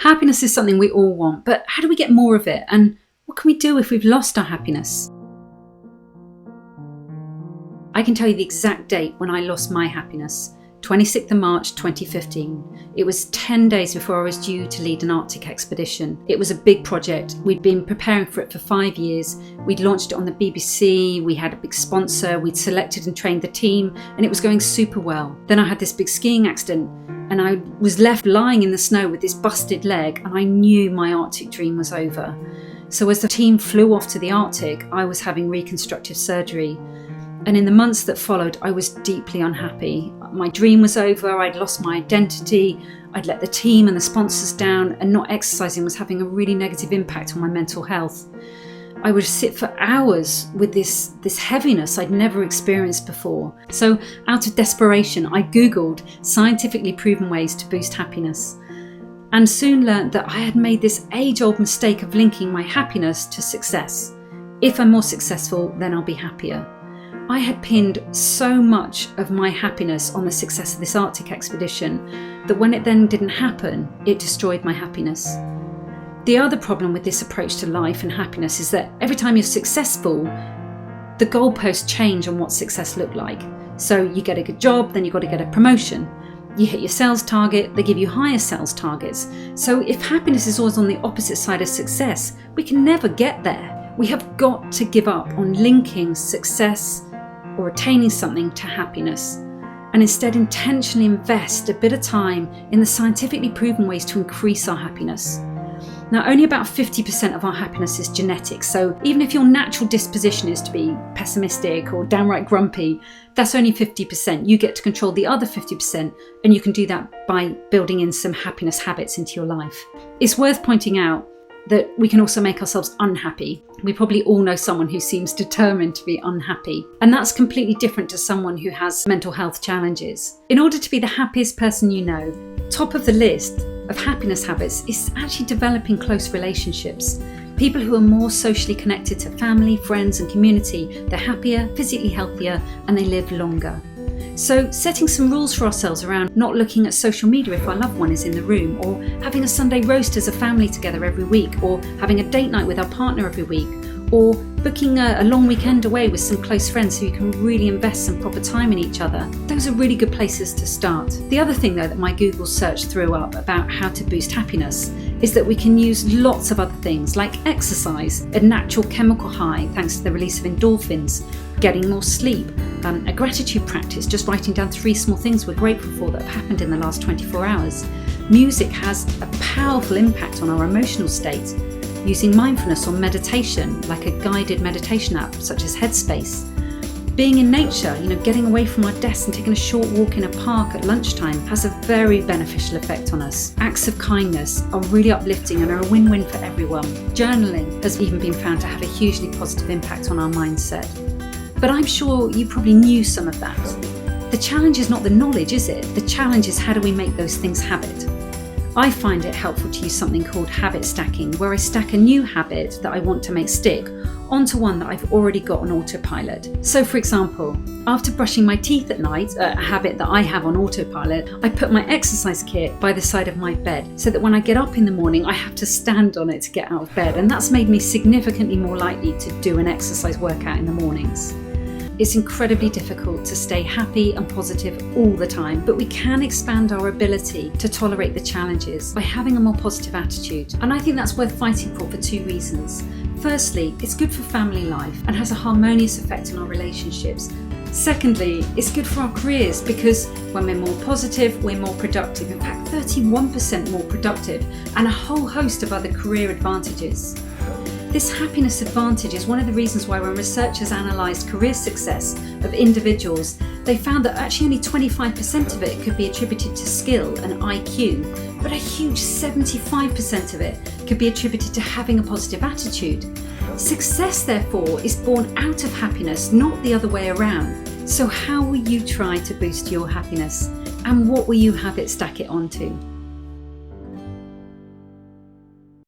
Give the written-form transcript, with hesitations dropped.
Happiness is something we all want, but how do we get more of it? And what can we do if we've lost our happiness? I can tell you the exact date when I lost my happiness. 26th of March 2015. It was 10 days before I was due to lead an Arctic expedition. It was a big project. We'd been preparing for it for 5 years. We'd launched it on the BBC, we had a big sponsor, we'd selected and trained the team, and it was going super well. Then I had this big skiing accident and I was left lying in the snow with this busted leg, and I knew my Arctic dream was over. So as the team flew off to the Arctic, I was having reconstructive surgery. And in the months that followed, I was deeply unhappy. My dream was over, I'd lost my identity, I'd let the team and the sponsors down, and not exercising was having a really negative impact on my mental health. I would sit for hours with this heaviness I'd never experienced before. So out of desperation, I Googled scientifically proven ways to boost happiness, and soon learnt that I had made this age-old mistake of linking my happiness to success. If I'm more successful, then I'll be happier. I had pinned so much of my happiness on the success of this Arctic expedition that when it then didn't happen, it destroyed my happiness. The other problem with this approach to life and happiness is that every time you're successful, the goalposts change on what success looked like. So you get a good job, then you've got to get a promotion. You hit your sales target, they give you higher sales targets. So if happiness is always on the opposite side of success, we can never get there. We have got to give up on linking success or attaining something to happiness, and instead intentionally invest a bit of time in the scientifically proven ways to increase our happiness. Now, only about 50% of our happiness is genetic, so even if your natural disposition is to be pessimistic or downright grumpy, that's only 50%. You get to control the other 50%, and you can do that by building in some happiness habits into your life. It's worth pointing out that we can also make ourselves unhappy. We probably all know someone who seems determined to be unhappy, and that's completely different to someone who has mental health challenges. In order to be the happiest person you know, top of the list of happiness habits is actually developing close relationships. People who are more socially connected to family, friends and community, they're happier, physically healthier, and they live longer. So setting some rules for ourselves around not looking at social media if our loved one is in the room, or having a Sunday roast as a family together every week, or having a date night with our partner every week, or booking a long weekend away with some close friends so you can really invest some proper time in each other. Those are really good places to start. The other thing though that my Google search threw up about how to boost happiness is that we can use lots of other things like exercise, a natural chemical high thanks to the release of endorphins, getting more sleep, a gratitude practice, just writing down 3 small things we're grateful for that have happened in the last 24 hours. Music has a powerful impact on our emotional state. Using mindfulness or meditation, like a guided meditation app such as Headspace. Being in nature, getting away from our desks and taking a short walk in a park at lunchtime has a very beneficial effect on us. Acts of kindness are really uplifting and are a win-win for everyone. Journaling has even been found to have a hugely positive impact on our mindset. But I'm sure you probably knew some of that. The challenge is not the knowledge, is it? The challenge is how do we make those things habit? I find it helpful to use something called habit stacking, where I stack a new habit that I want to make stick onto one that I've already got on autopilot. So for example, after brushing my teeth at night, a habit that I have on autopilot, I put my exercise kit by the side of my bed so that when I get up in the morning, I have to stand on it to get out of bed. And that's made me significantly more likely to do an exercise workout in the mornings. It's incredibly difficult to stay happy and positive all the time, but we can expand our ability to tolerate the challenges by having a more positive attitude. And I think that's worth fighting for 2 reasons. Firstly, it's good for family life and has a harmonious effect on our relationships. Secondly, it's good for our careers because when we're more positive, we're more productive. In fact, 31% more productive, and a whole host of other career advantages. This happiness advantage is one of the reasons why when researchers analysed career success of individuals, they found that actually only 25% of it could be attributed to skill and IQ, but a huge 75% of it could be attributed to having a positive attitude. Success, therefore, is born out of happiness, not the other way around. So how will you try to boost your happiness? And what will you habit stack it onto?